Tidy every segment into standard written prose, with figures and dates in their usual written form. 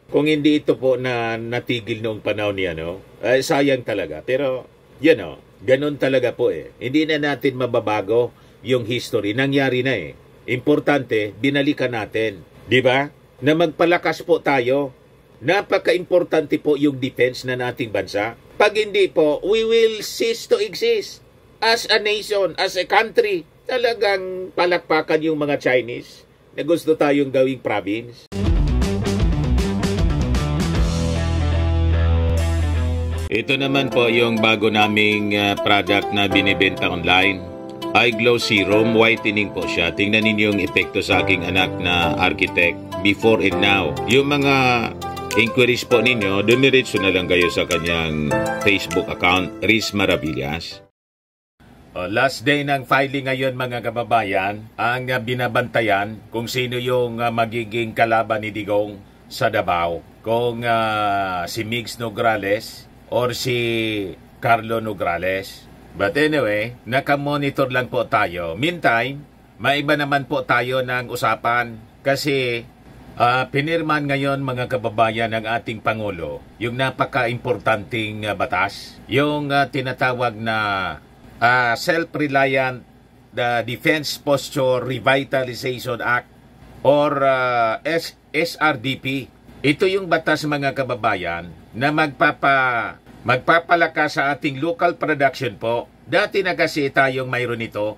Kung hindi ito po na natigil noong panahon niya, no? Sayang talaga. Pero, ganun talaga po eh. Hindi na natin mababago yung history. Nangyari na eh. Importante, binalikan natin. Di ba? Na magpalakas po tayo. Napaka-importante po yung defense na nating bansa. Pag hindi po, we will cease to exist as a nation, as a country. Talagang palakpakan yung mga Chinese na gusto tayong gawing province. Ito naman po yung bago naming product na binibenta online. iGlow Serum, whitening po siya. Tingnan ninyo yung epekto sa aking anak na architect before and now. Yung mga inquiries po ninyo, dumiretso na lang kayo sa kanyang Facebook account, Riz Maravillas. Last day ng filing ngayon mga kababayan, ang binabantayan kung sino yung magiging kalaban ni Digong sa Davao. Kung si Migs Nograles or si Carlo Nograles. But anyway, nakamonitor lang po tayo. Meantime, maiba naman po tayo ng usapan kasi pinirman ngayon mga kababayan ng ating Pangulo yung napaka-importanting batas. Yung tinatawag na Self-Reliant Defense Posture Revitalization Act or SRDP. Ito yung batas mga kababayan na magpapalakas sa ating local production po. Dati na kasi tayong mayroon ito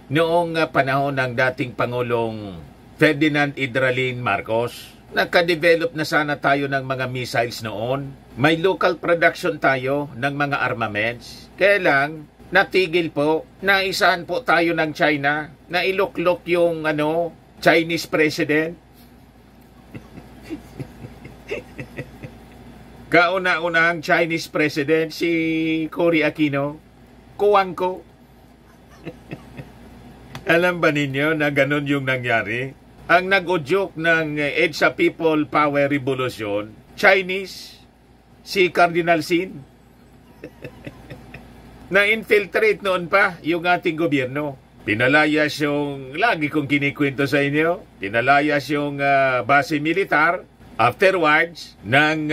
noong panahon ng dating Pangulong Ferdinand Idralin Marcos. Nakadevelop na sana tayo ng mga missiles noon. May local production tayo ng mga armaments. Kaya lang, natigil po. Naisahan po tayo ng China na iluklok yung Chinese president. Kauna-unahang Chinese president si Cory Aquino. Kuwang ko. Alam ba ninyo na ganun yung nangyari? Ang nag-udyok ng EDSA People Power Revolution, Chinese, si Cardinal Sin. Na-infiltrate noon pa yung ating gobyerno. Pinalayas yung, lagi kong kinikwento sa inyo, pinalayas yung base militar. Afterwards, nang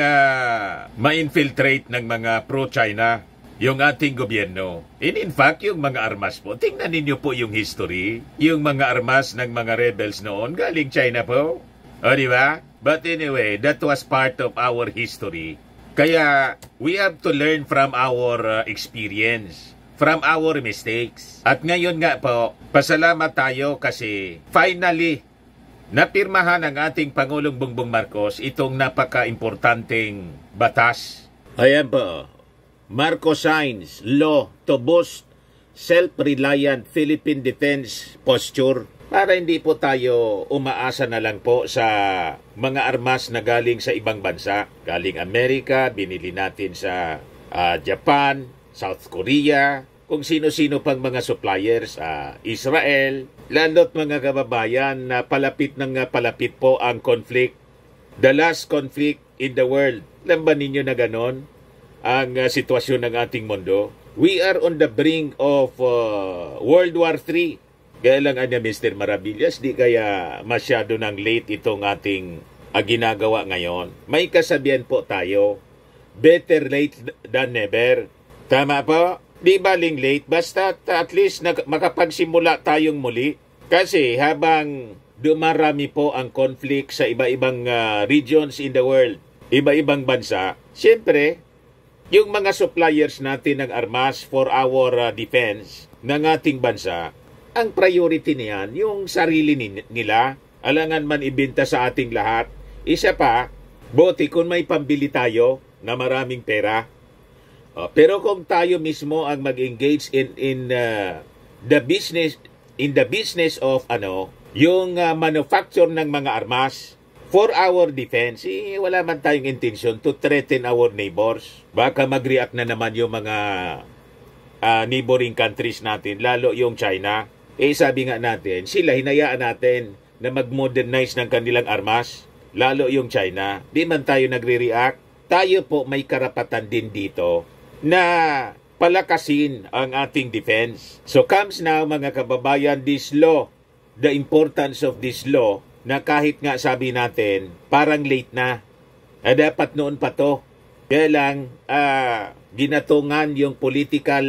ma-infiltrate ng mga pro-China yung ating gobyerno. In fact, yung mga armas po, tingnan ninyo po yung history. Yung mga armas ng mga rebels noon, galing China po. O, di ba? But anyway, that was part of our history. Kaya, we have to learn from our experience, from our mistakes. At ngayon nga po, pasalamat tayo kasi finally, napirmahan ng ating Pangulong Bongbong Marcos itong napaka-importanteng batas. Ayan po, Marcos signs law to boost self-reliant Philippine defense posture para hindi po tayo umaasa na lang po sa mga armas na galing sa ibang bansa. Galing Amerika, binili natin sa Japan, South Korea, kung sino-sino pang mga suppliers, Israel, lalo't mga kababayan na palapit po ang conflict. The last conflict in the world. Alam ba ninyo na ganon ang sitwasyon ng ating mundo? We are on the brink of World War III. Kaya lang Mr. Maravillas, di kaya masyado ng late itong ating ginagawa ngayon. May kasabihan po tayo, better late than never. Tama po? Di baling late, basta at least makapagsimula tayong muli. Kasi habang dumarami po ang conflict sa iba-ibang regions in the world, iba-ibang bansa, siyempre, yung mga suppliers natin ng armas for our defense ng ating bansa, ang priority niyan, yung sarili nila, alangan man ibenta sa ating lahat. Isa pa, buti kung may pambili tayo na maraming pera. Pero kung tayo mismo ang mag-engage in the business of yung manufacture ng mga armas for our defense, wala man tayong intention to threaten our neighbors. Baka mag-react na naman yung mga neighboring countries natin, lalo yung China. Sabi nga natin, sila hinayaan natin na mag-modernize ng kanilang armas, lalo yung China. Di man tayo nagre-react. Tayo po may karapatan din dito na palakasin ang ating defense. So comes now mga kababayan, this law, the importance of this law, na kahit nga sabi natin, parang late na. Dapat noon pa to. Kaya lang, ginatungan yung political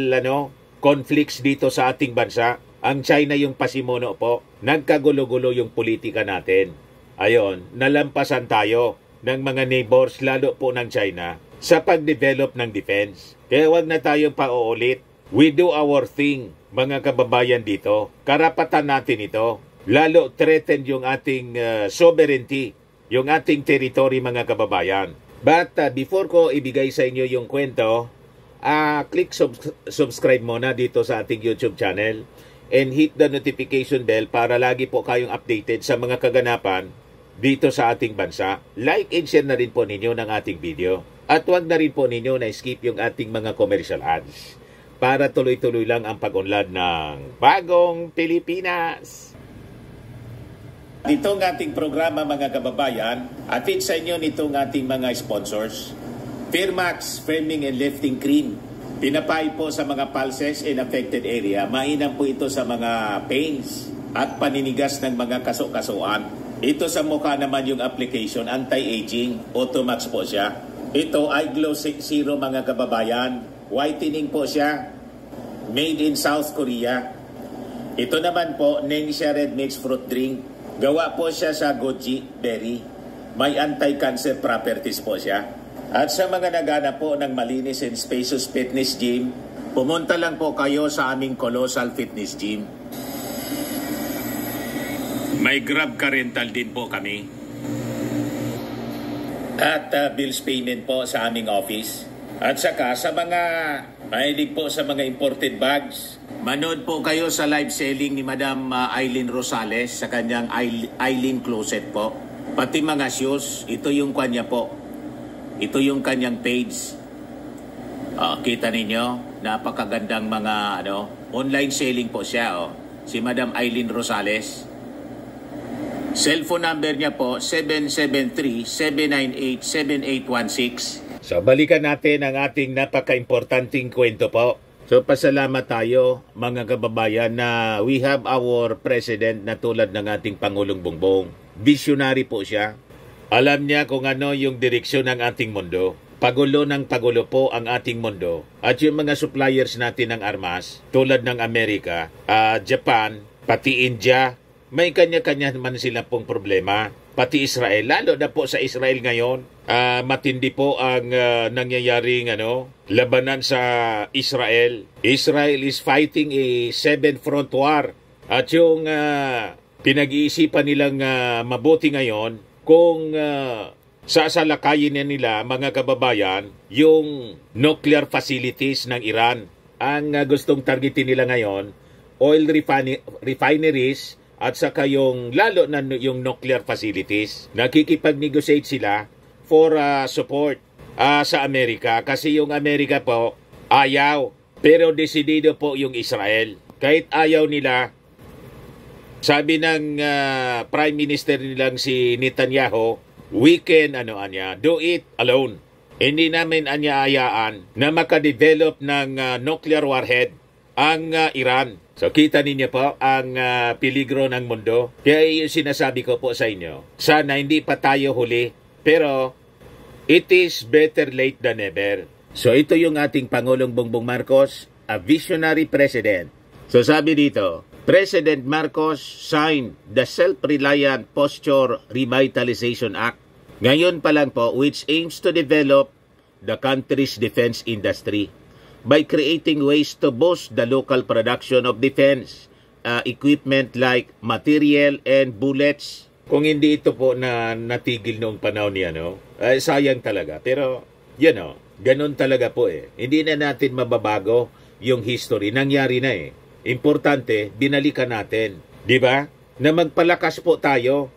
conflicts dito sa ating bansa. Ang China yung pasimuno po. Nagkagulo-gulo yung politika natin. Ayon, nalampasan tayo ng mga neighbors, lalo po ng China, sa pag-develop ng defense. Kaya wag na tayong pauulit. We do our thing, mga kababayan dito. Karapatan natin ito. Lalo threatened yung ating sovereignty, yung ating territory, mga kababayan. But before ko ibigay sa inyo yung kwento, click subscribe muna dito sa ating YouTube channel and hit the notification bell para lagi po kayong updated sa mga kaganapan dito sa ating bansa. Like and share na rin po ninyo ng ating video. At huwag na rin po ninyo na skip yung ating mga commercial ads para tuloy-tuloy lang ang pag-unlad ng Bagong Pilipinas. Itong ating programa, mga kababayan, atid sa inyo nitong ating mga sponsors. Firmax Firming and Lifting Cream. Pinapay po sa mga pulses in affected area. Mainam po ito sa mga pains at paninigas ng mga kaso-kasuan. Ito sa mukha naman yung application, anti-aging, Automax po siya. Ito ay Glow Zero, mga kababayan. Whitening po siya. Made in South Korea. Ito naman po, Nengxia Red Mix Fruit Drink. Gawa po siya sa goji berry. May anti-cancer properties po siya. At sa mga naghanap po ng malinis and spacious fitness gym, pumunta lang po kayo sa aming Colossal Fitness Gym. May Grab car rental din po kami. At bills payment po sa aming office. At saka sa mga mahilig po sa mga imported bags, manood po kayo sa live selling ni Madam Aileen Rosales sa kanyang Aileen Closet po. Pati mga shoes, ito yung kanya po. Ito yung kanyang page. Kita ninyo, napakagandang mga online selling po siya. Si Madam Aileen Rosales. Cellphone number niya po, 773-798-7816. So balikan natin ang ating napaka-importanting kwento po. So pasalamat tayo, mga kababayan, na we have our president na tulad ng ating Pangulong Bongbong. Visionary po siya. Alam niya kung ano yung direksyon ng ating mundo. Pagulo ng pagulo po ang ating mundo. At yung mga suppliers natin ng armas, tulad ng Amerika, Japan, pati India, may kanya-kanya naman sila pong problema. Pati Israel, lalo na po sa Israel ngayon, matindi po ang nangyayaring labanan sa Israel. Israel is fighting a 7-front war. At yung pinag-iisipan nilang mabuti ngayon, kung sasalakayin nila, mga kababayan, yung nuclear facilities ng Iran. Ang gustong targetin nila ngayon, oil refineries at saka yung lalo na yung nuclear facilities. Nakikipag-negotiate sila for support sa Amerika kasi yung Amerika po ayaw, pero desidido po yung Israel. Kahit ayaw nila, sabi ng Prime Minister nilang si Netanyahu, we can do it alone. Hindi namin anyayaan na makadevelop ng nuclear warhead ang Iran. So kita ninyo po ang peligro ng mundo. Kaya yung sinasabi ko po sa inyo, sana hindi pa tayo huli, pero it is better late than never. So ito yung ating Pangulong Bongbong Marcos, a visionary president. So sabi dito, President Marcos signed the Self-Reliant Posture Revitalization Act. Ngayon pa lang po, which aims to develop the country's defense industry by creating ways to boost the local production of defense equipment like material and bullets. Kung hindi ito po na natigil noong panahon niya, sayang talaga. Pero, ganun talaga po eh. Hindi na natin mababago yung history. Nangyari na eh. Importante, binalikan natin. Di ba? Na magpalakas po tayo.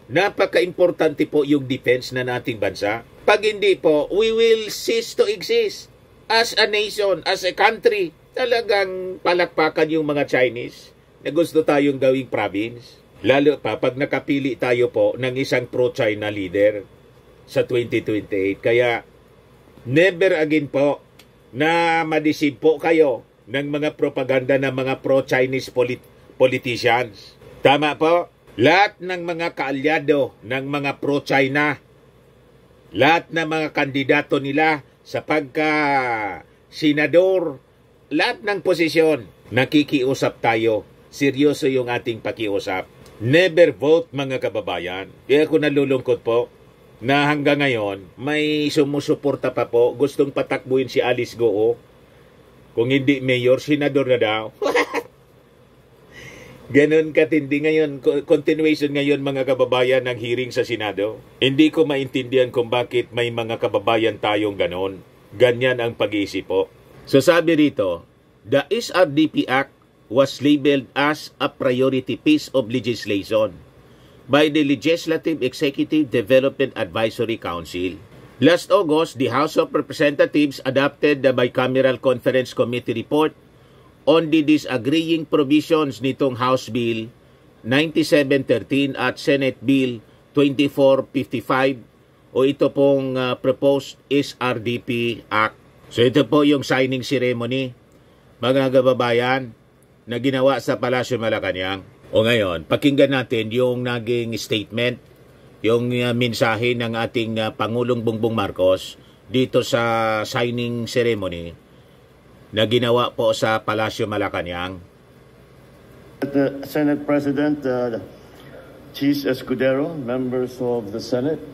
Napaka-importante po yung defense na nating bansa. Pag hindi po, we will cease to exist as a nation, as a country. Talagang palakpakan yung mga Chinese na gusto tayong gawing province. Lalo pa pag nakapili tayo po ng isang pro-China leader sa 2028. Kaya never again po na madeceive po kayo ng mga propaganda ng mga pro-Chinese politicians. Tama po? Lahat ng mga kaalyado ng mga pro-China Lahat ng mga kandidato nila sa pagka-senador, lahat ng posisyon, nakikiusap tayo. Seryoso yung ating pakiusap. Never vote, mga kababayan. Kaya ako nalulungkot po na hanggang ngayon may sumusuporta pa po, gustong patakbuhin si Alice Goo. Kung hindi mayor, senador na daw. Ganon katindi ngayon, continuation ngayon mga kababayan ng hearing sa Senado. Hindi ko maintindihan kung bakit may mga kababayan tayong ganon. Ganyan ang pag-iisip po. So sabi rito, the SRDP Act was labeled as a priority piece of legislation by the Legislative Executive Development Advisory Council. Last August, the House of Representatives adopted the Bicameral Conference Committee report on the disagreeing provisions nitong House Bill 9713 at Senate Bill 2455 o ito pong proposed SRDP Act. So ito po yung signing ceremony, mga kababayan, na ginawa sa Palasyo Malacanang. O ngayon, pakinggan natin yung naging statement, yung mensahe ng ating Pangulong Bongbong Marcos dito sa signing ceremony na ginawa po sa Palasyo Malacanang. The Senate President Chis Escudero, members of the Senate,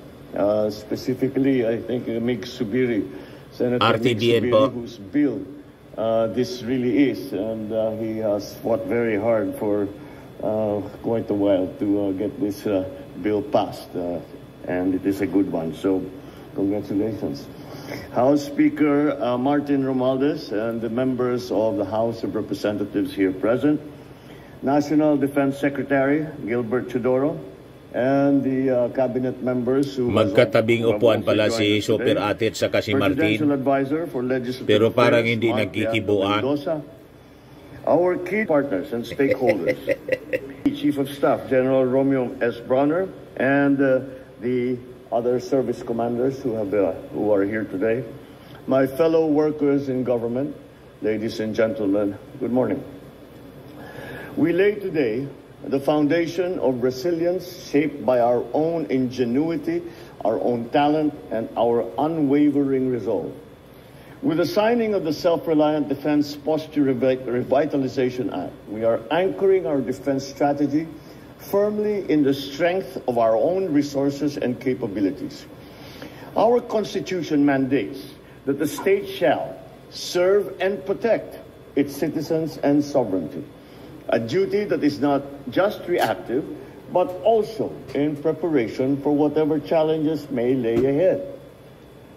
specifically I think Mig Subiri, Senator RTDN Mig Subiri, po, whose bill this really is, and he has fought very hard for quite a while to get this bill passed, and it is a good one, so congratulations. House Speaker Martin Romualdez and the members of the House of Representatives here present, National Defense Secretary Gilbert Chodoro, and the cabinet members who magkatabing upuan pala si Super Atit sa si Martin, pero parang hindi nagkikibuan. Our key partners and stakeholders, Chief of Staff General Romeo S. Bronner, and the other service commanders who are here today, my fellow workers in government, ladies and gentlemen, good morning. We lay today the foundation of resilience shaped by our own ingenuity, our own talent, and our unwavering resolve. With the signing of the Self-Reliant Defense Posture Revitalization Act, we are anchoring our defense strategy firmly in the strength of our own resources and capabilities. Our Constitution mandates that the state shall serve and protect its citizens and sovereignty, a duty that is not just reactive, but also in preparation for whatever challenges may lay ahead.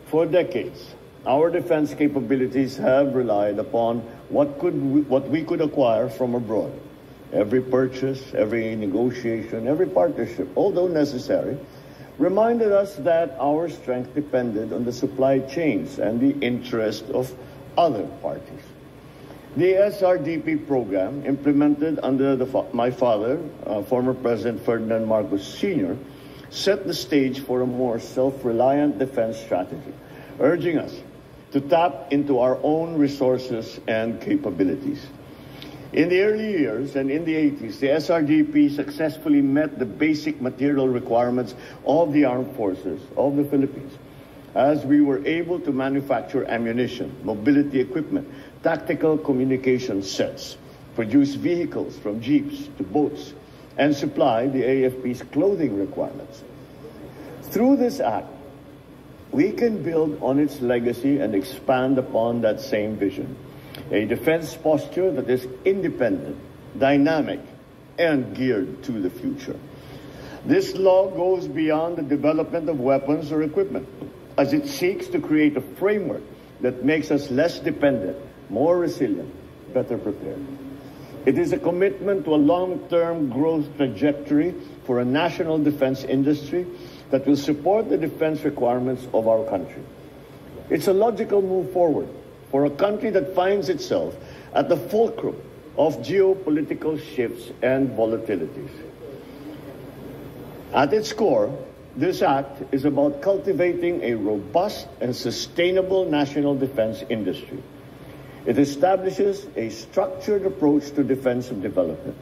For decades, our defense capabilities have relied upon what we could acquire from abroad. Every purchase, every negotiation, every partnership, although necessary, reminded us that our strength depended on the supply chains and the interest of other parties. The SRDP program, implemented under my father, former President Ferdinand Marcos Sr., set the stage for a more self-reliant defense strategy, urging us to tap into our own resources and capabilities. In the early years and in the 80s, the SRDP successfully met the basic material requirements of the armed forces of the Philippines, as we were able to manufacture ammunition, mobility equipment, tactical communication sets, produce vehicles from jeeps to boats, and supply the AFP's clothing requirements. Through this act, we can build on its legacy and expand upon that same vision. A defense posture that is independent, dynamic, and geared to the future. This law goes beyond the development of weapons or equipment, as it seeks to create a framework that makes us less dependent, more resilient, better prepared. It is a commitment to a long-term growth trajectory for a national defense industry that will support the defense requirements of our country. It's a logical move forward for a country that finds itself at the fulcrum of geopolitical shifts and volatilities. At its core, this act is about cultivating a robust and sustainable national defense industry. It establishes a structured approach to defensive development,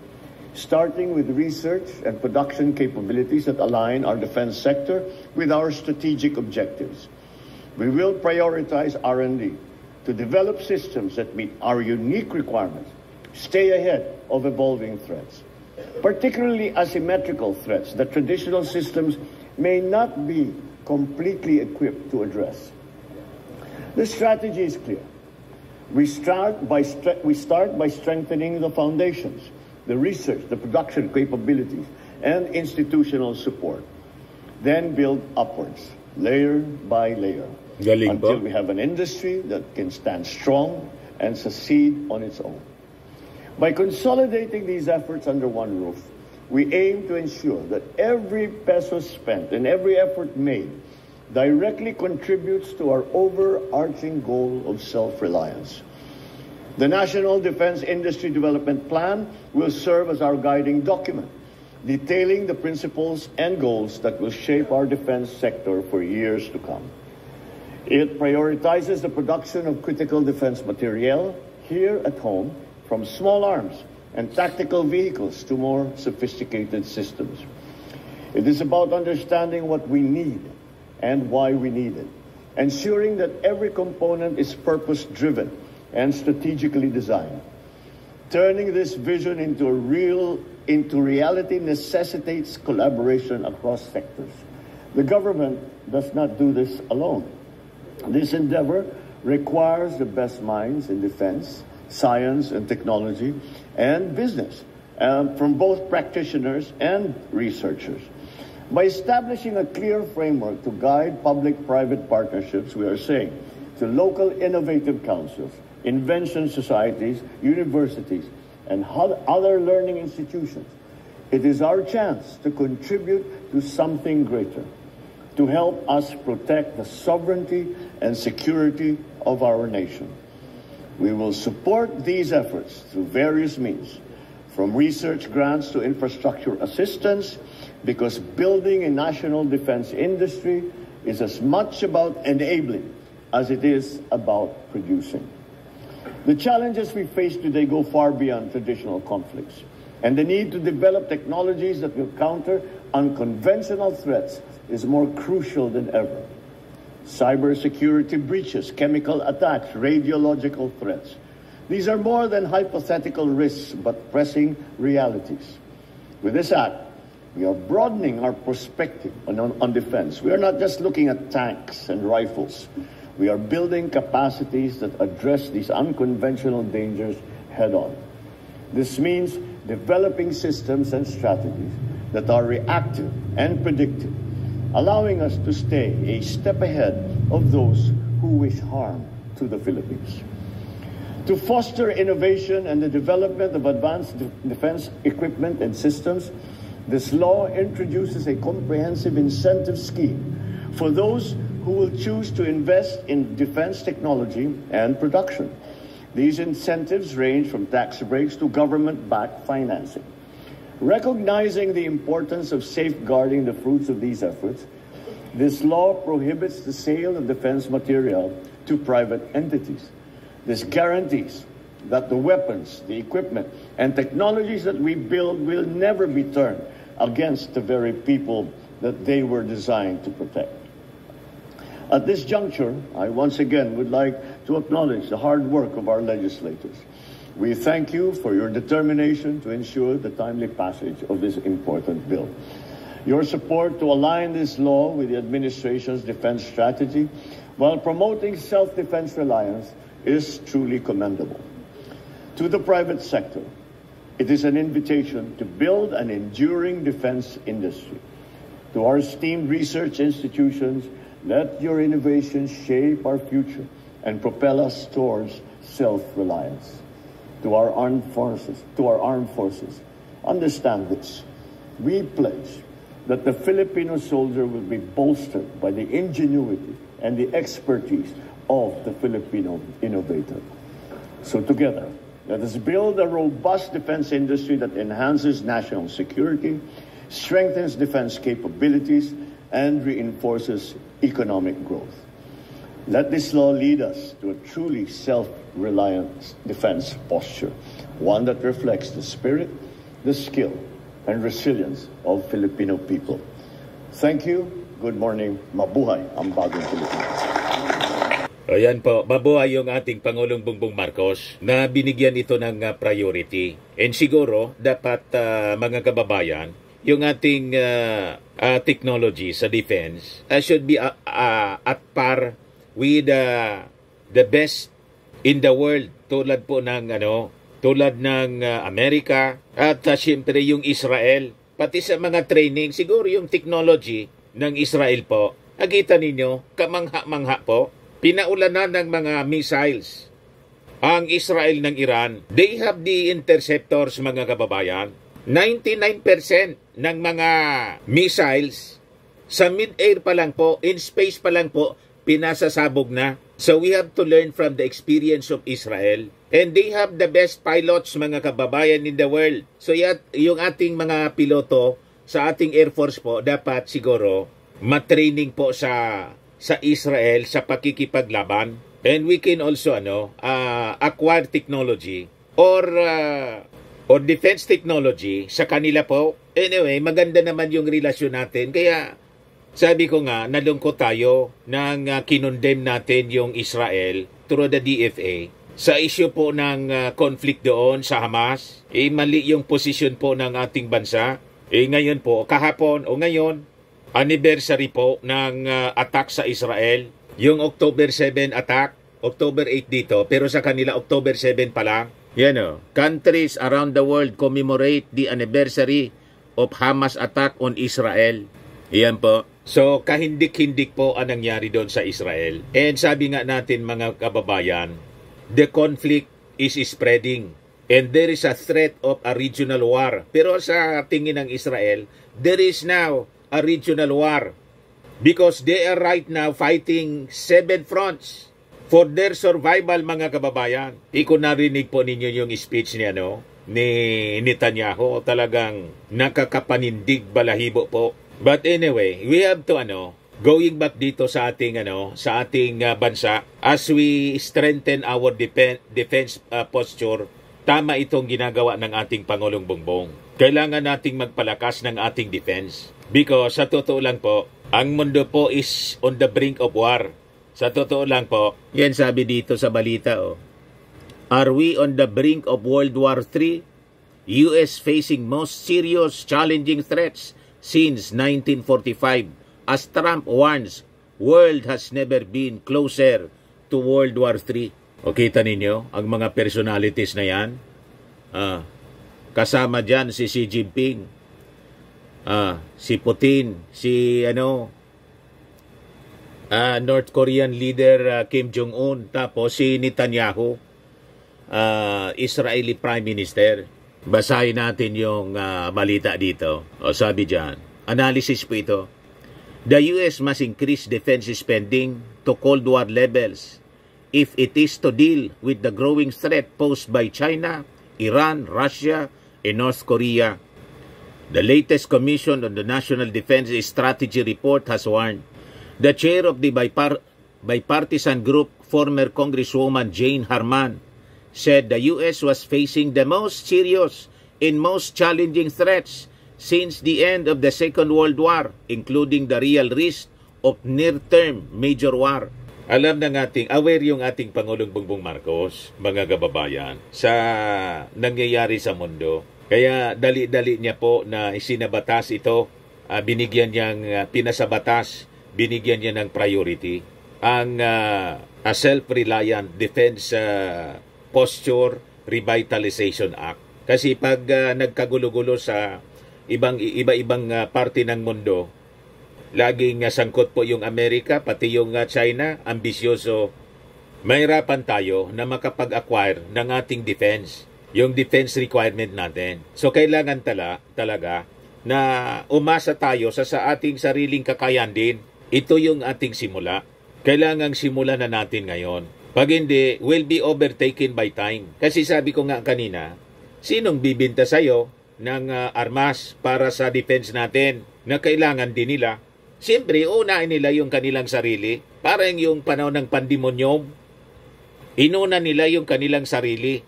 starting with research and production capabilities that align our defense sector with our strategic objectives. We will prioritize R&D to develop systems that meet our unique requirements, stay ahead of evolving threats, particularly asymmetrical threats that traditional systems may not be completely equipped to address. The strategy is clear. We start by strengthening the foundations, the research, the production capabilities, and institutional support. Then build upwards, layer by layer, until we have an industry that can stand strong and succeed on its own. By consolidating these efforts under one roof, we aim to ensure that every peso spent and every effort made directly contributes to our overarching goal of self-reliance. The National Defense Industry Development Plan will serve as our guiding document, detailing the principles and goals that will shape our defense sector for years to come. It prioritizes the production of critical defense materiel here at home, from small arms and tactical vehicles to more sophisticated systems. It is about understanding what we need and why we need it, ensuring that every component is purpose-driven and strategically designed. Turning this vision into reality necessitates collaboration across sectors. The government does not do this alone. This endeavor requires the best minds in defense, science and technology, and business, from both practitioners and researchers. By establishing a clear framework to guide public-private partnerships, we are saying to local innovative councils, invention societies, universities, and other learning institutions, it is our chance to contribute to something greater, to help us protect the sovereignty and security of our nation. We will support these efforts through various means, from research grants to infrastructure assistance, because building a national defense industry is as much about enabling as it is about producing. The challenges we face today go far beyond traditional conflicts, and the need to develop technologies that will counter unconventional threats is more crucial than ever. Cybersecurity breaches, chemical attacks, radiological threats. These are more than hypothetical risks, but pressing realities. With this act, we are broadening our perspective on defense. We are not just looking at tanks and rifles. We are building capacities that address these unconventional dangers head-on. This means developing systems and strategies that are reactive and predictive, allowing us to stay a step ahead of those who wish harm to the Philippines. To foster innovation and the development of advanced defense equipment and systems, this law introduces a comprehensive incentive scheme for those who will choose to invest in defense technology and production. These incentives range from tax breaks to government-backed financing. Recognizing the importance of safeguarding the fruits of these efforts, this law prohibits the sale of defense material to private entities. This guarantees that the weapons, the equipment, and technologies that we build will never be turned against the very people that they were designed to protect. At this juncture, I once again would like to acknowledge the hard work of our legislators. We thank you for your determination to ensure the timely passage of this important bill. Your support to align this law with the administration's defense strategy while promoting self-defense reliance is truly commendable. To the private sector, it is an invitation to build an enduring defense industry. To our esteemed research institutions, let your innovations shape our future and propel us towards self-reliance. To our armed forces, understand this. We pledge that the Filipino soldier will be bolstered by the ingenuity and the expertise of the Filipino innovator. So together, let us build a robust defense industry that enhances national security, strengthens defense capabilities, and reinforces economic growth. Let this law lead us to a truly self-reliant defense posture, one that reflects the spirit the skill and resilience of Filipino people. Thank you. Good morning. Mabuhay ang bagong Pilipinas. Ayan po, mabuhay yung ating Pangulong Bongbong Marcos na binigyan ito ng priority. And siguro, dapat mga kababayan, yung ating technology sa defense should be at par with the best in the world. Tulad po ng Amerika at siyempre yung Israel. Pati sa mga training, siguro yung technology ng Israel po, nakita ninyo, kamangha-mangha po, pinaulanan ng mga missiles ang Israel ng Iran. They have the interceptors, mga kababayan. 99% ng mga missiles sa mid-air pa lang po, in space pa lang po, pinasasabog na. So we have to learn from the experience of Israel. And they have the best pilots, mga kababayan, in the world. So yung ating mga piloto sa ating Air Force po, dapat siguro matraining po sa Israel sa pakikipaglaban. And we can also acquire technology or defense technology sa kanila po. Anyway, maganda naman yung relasyon natin. Kaya sabi ko nga, nalungkot tayo nang kinondemn natin yung Israel through the DFA sa issue po ng conflict doon sa Hamas. Mali yung posisyon po ng ating bansa. Ngayon po, kahapon o ngayon, anniversary po ng attack sa Israel. Yung October 7 attack, October 8 dito, pero sa kanila October 7 pa lang. Yan countries around the world commemorate the anniversary of Hamas attack on Israel. Yan po. So, kahindik-hindik po ang nangyari doon sa Israel. And sabi nga natin, mga kababayan, the conflict is spreading. And there is a threat of a regional war. Pero sa tingin ng Israel, there is now a regional war. Because they are right now fighting 7 fronts for their survival, mga kababayan. Kung narinig po ninyo yung speech ni Netanyahu, talagang nakakapanindig balahibo po. But anyway, we have to going back dito sa ating bansa, as we strengthen our defense posture, tama itong ginagawa ng ating Pangulong Bongbong. Kailangan nating magpalakas ng ating defense. Because sa totoo lang po, ang mundo po is on the brink of war. Sa totoo lang po, yan sabi dito sa balita. Are we on the brink of World War III? US facing most serious challenging threats since 1945. As Trump warns, world has never been closer to World War III. O kita ninyo, ang mga personalities na yan. Kasama dyan si Xi Jinping, si Putin, si North Korean leader Kim Jong-un, tapos si Netanyahu, Israeli Prime Minister. Basahin natin yung balita dito. O sabi dyan, analysis po ito. The US must increase defense spending to Cold War levels if it is to deal with the growing threat posed by China, Iran, Russia, and North Korea. The latest Commission on the National Defense Strategy report has warned. The chair of the bipartisan group, former Congresswoman Jane Harman, said the U.S. was facing the most serious and most challenging threats since the end of the Second World War, including the real risk of near-term major war. Alam na aware yung ating Pangulong Bongbong Marcos, mga kababayan, sa nangyayari sa mundo. Kaya dali-dali niya po na isinabatas ito, binigyan niyang pinasabatas, binigyan niya ng priority ang Self-Reliant Defense Posture Revitalization Act. Kasi pag nagkagulo-gulo sa iba-ibang parte ng mundo, laging sangkot po yung Amerika, pati yung China, ambisyoso. Mahirapan tayo na makapag-acquire ng ating defense, yung defense requirement natin. So kailangan talaga na umasa tayo sa ating sariling kakayan din. Ito yung ating simula. Kailangang simulan na natin ngayon. Pag hindi, will be overtaken by time. Kasi sabi ko nga kanina, sinong bibinta sa'yo ng armas para sa defense natin na kailangan din nila? Siyempre, unahin nila yung kanilang sarili. Parang yung panahon ng pandemonyum, inuna nila yung kanilang sarili.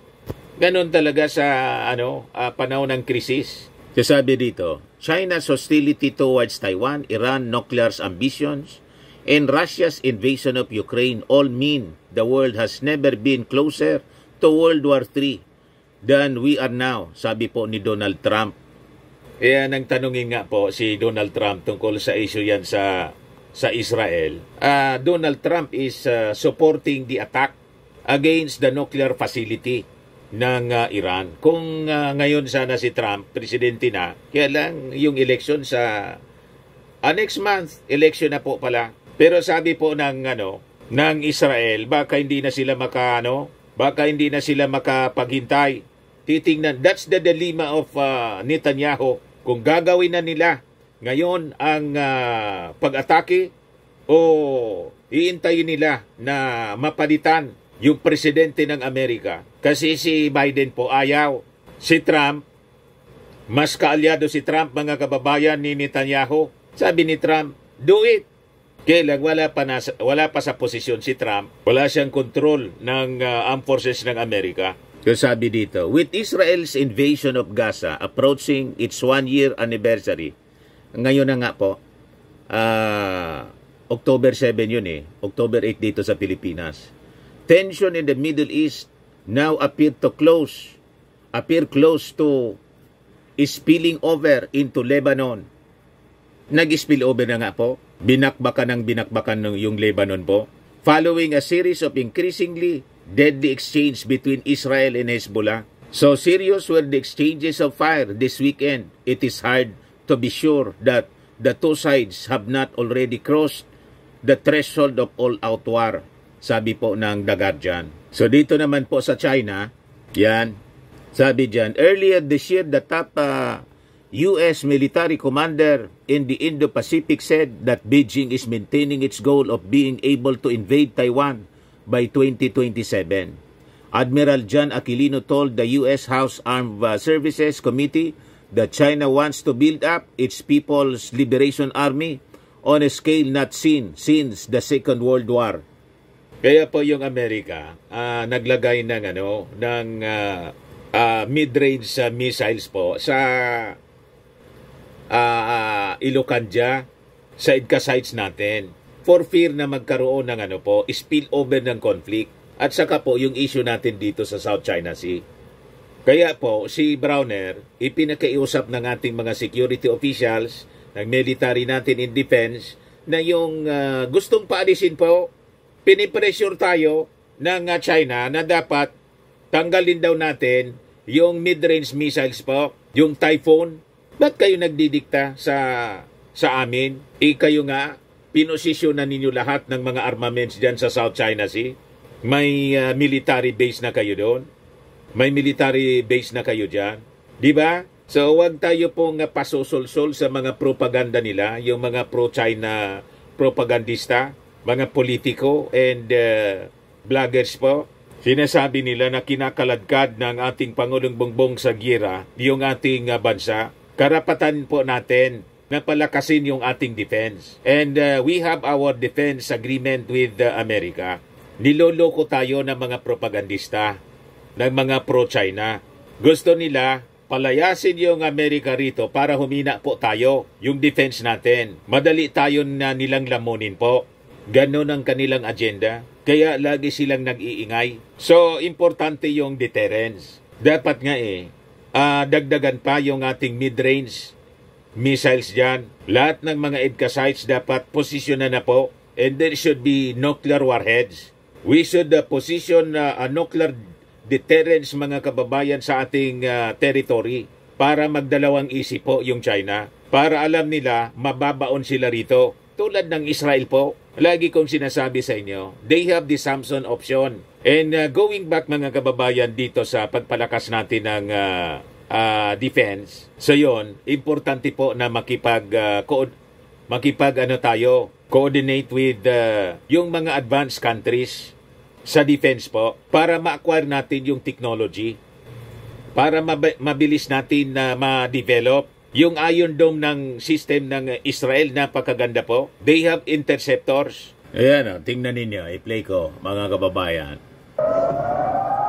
Ganon talaga sa panahon ng krisis. Sabi dito, China's hostility towards Taiwan, Iran nuclear ambitions, and Russia's invasion of Ukraine all mean the world has never been closer to World War III than we are now, sabi po ni Donald Trump. Kaya nang tanungin nga po si Donald Trump tungkol sa issue yan sa Israel. Donald Trump is supporting the attack against the nuclear facility ng Iran. Kung ngayon sana si Trump, presidente na, kaya lang yung election sa next month, election na po pala. Pero sabi po ng Israel, baka hindi na sila makapaghintay. Titingnan, that's the dilemma of Netanyahu. Kung gagawin na nila ngayon ang pag-atake o iintayin nila na mapalitan yung presidente ng Amerika. Kasi si Biden po ayaw. Si Trump, mas kaalyado si Trump, mga kababayan ni Netanyahu. Sabi ni Trump, do it. Kailang wala pa sa posisyon si Trump. Wala siyang control ng armed forces ng Amerika. So sabi dito, with Israel's invasion of Gaza approaching its 1-year anniversary, ngayon na nga po, October 7 yun October 8 dito sa Pilipinas. Tension in the Middle East now appear close to spilling over into Lebanon. Nag-spill over na nga po. Binakbakan yung Lebanon po. Following a series of increasingly deadly exchange between Israel and Hezbollah. So serious were the exchanges of fire this weekend. It is hard to be sure that the two sides have not already crossed the threshold of all-out war. Sabi po ng The Guardian. So dito naman po sa China, yan, sabi dyan, earlier this year, the top U.S. military commander in the Indo-Pacific said that Beijing is maintaining its goal of being able to invade Taiwan by 2027. Admiral John Aquilino told the U.S. House Armed Services Committee that China wants to build up its People's Liberation Army on a scale not seen since the Second World War. Kaya po yung Amerika naglagay ng mid-range missiles po sa Ilocanda, sa EDCA sites natin, for fear na magkaroon ng spillover ng conflict. At saka po yung issue natin dito sa South China Sea. Kaya po si Browner ipinakiusap ng ating mga security officials, ng military natin in defense, na yung gustong paalisin po, pinipressure tayo ng China na dapat tanggalin daw natin yung mid-range missiles po, yung Typhoon. Ba't kayo nagdidikta sa amin? Kayo nga, pinosisyonan ninyo lahat ng mga armaments dyan sa South China Sea. May military base na kayo doon. May military base na kayo dyan. Di ba? So, huwag tayo pong pasusolsol sa mga propaganda nila, yung mga pro-China propagandista, mga politiko and vloggers po. Sinasabi nila na kinakaladkad ng ating Pangulong Bongbong sa gira yung ating bansa. Karapatan po natin na palakasin yung ating defense. And we have our defense agreement with America. Niloloko tayo ng mga propagandista, ng mga pro-China. Gusto nila palayasin yung Amerika rito para humina po tayo, yung defense natin. Madali tayo na nilang lamunin po. Ganon ang kanilang agenda. Kaya lagi silang nag-iingay. So, importante yung deterrence. Dapat nga dagdagan pa yung ating mid-range missiles dyan. Lahat ng mga EDCA sites dapat posisyonan na po. And there should be nuclear warheads. We should position a nuclear deterrence, mga kababayan, sa ating territory para magdalawang isip po yung China. Para alam nila, mababaon sila rito. Tulad ng Israel po, lagi kong sinasabi sa inyo, they have the Samson option. And going back, mga kababayan, dito sa pagpalakas natin ng defense, so yon, importante po na coordinate with yung mga advanced countries sa defense po para ma-acquire natin yung technology, para mabilis natin na ma-develop. Yung Iron Dome ng system ng Israel, napakaganda po. They have interceptors. Ayan, tingnan ninyo. I-play ko, mga kababayan.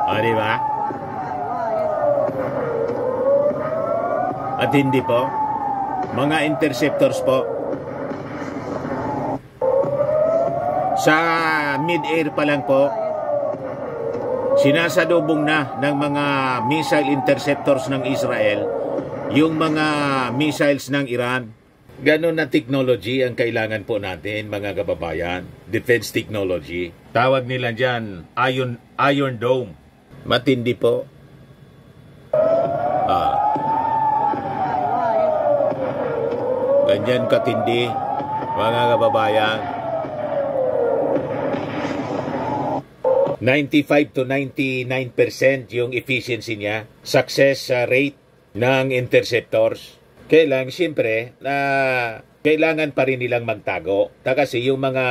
O, diba? At hindi po. Mga interceptors po. Sa mid-air pa lang po, sinasadubong na ng mga missile interceptors ng Israel yung mga missiles ng Iran. Ganon na technology ang kailangan po natin, mga kababayan. Defense technology. Tawag nila dyan, Iron Dome. Matindi po. Ganyan katindi, mga kababayan. 95 to 99% yung efficiency niya, success rate ng interceptors. Kailangan, siyempre, kailangan pa rin nilang magtago. Kasi yung mga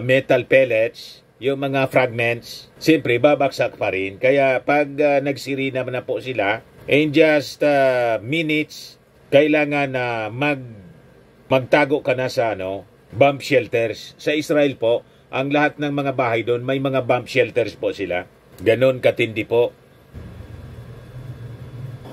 metal pellets, yung mga fragments, siyempre, babaksak pa rin. Kaya pag nagsiri naman na po sila, in just minutes, kailangan na magtago ka na sa bomb shelters. Sa Israel po, ang lahat ng mga bahay doon, may mga bomb shelters po sila. Ganon katindi po.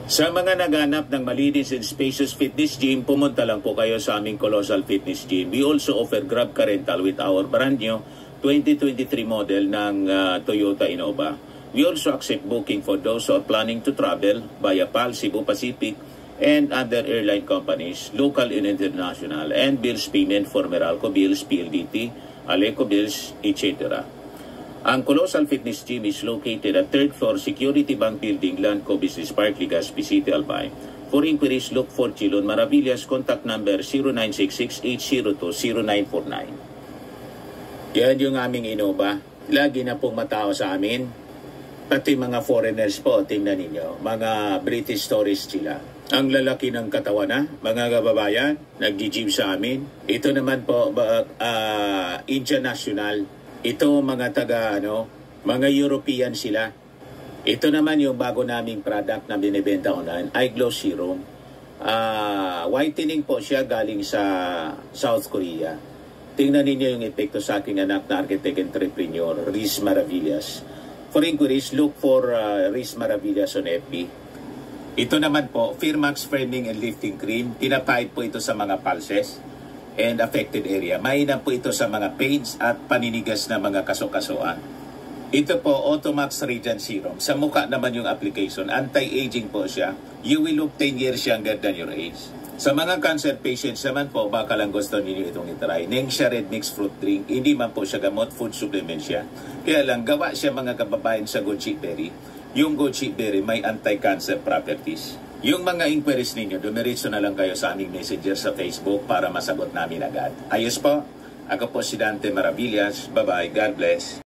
Sa mga naganap ng malinis and spacious fitness gym, pumunta lang po kayo sa aming Colossal Fitness Gym. We also offer Grab Car Rental with our brand new 2023 model ng Toyota Innova. We also accept booking for those who are planning to travel via PAL, Cebu Pacific, and other airline companies, local and international, and bills payment for Meralco Bills, PLDT, Aleco Bills, etc. Ang Colossal Fitness Gym is located at 3rd floor Security Bank Building, Landco Business Park, Legazpi City, Albay. For inquiries, look for Chilon Maravillas. Contact number 0966-802-0949. Yan yung aming Innova. Lagi na pong matao sa amin. Pati mga foreigners po, tingnan ninyo. Mga British tourists sila. Ang lalaki ng katawan na, mga kababayan, nag-gym sa amin. Ito naman po, Indian National. Ito mga mga European sila. Ito naman yung bago naming product na binibenta online, iGlow Serum. Whitening po siya galing sa South Korea. Tingnan ninyo yung epekto sa aking anak na architect entrepreneur, Riz Maravillas. For inquiries, look for Riz Maravillas on FB. Ito naman po, Firmax Firming and Lifting Cream. Pinapahid po ito sa mga pulses and affected area. Mainam po ito sa mga pains at paninigas na mga kasukasuan. Ito po, Automax Radiant Serum. Sa mukha naman yung application. Anti-aging po siya. You will look 10 years younger than your age. Sa mga cancer patients naman po, baka lang gusto ninyo itong itry. Nengxia Red Mix Fruit Drink. Hindi man po siya gamot, food supplement siya. Kaya lang, gawa siya mga kababayan sa goji berry. Yung goji berry may anti-cancer properties. Yung mga inquiries ninyo, dumiretso na lang kayo sa aming messenger sa Facebook para masagot namin agad. Ayos po, ako po si Dante Maravillas. Bye-bye. God bless.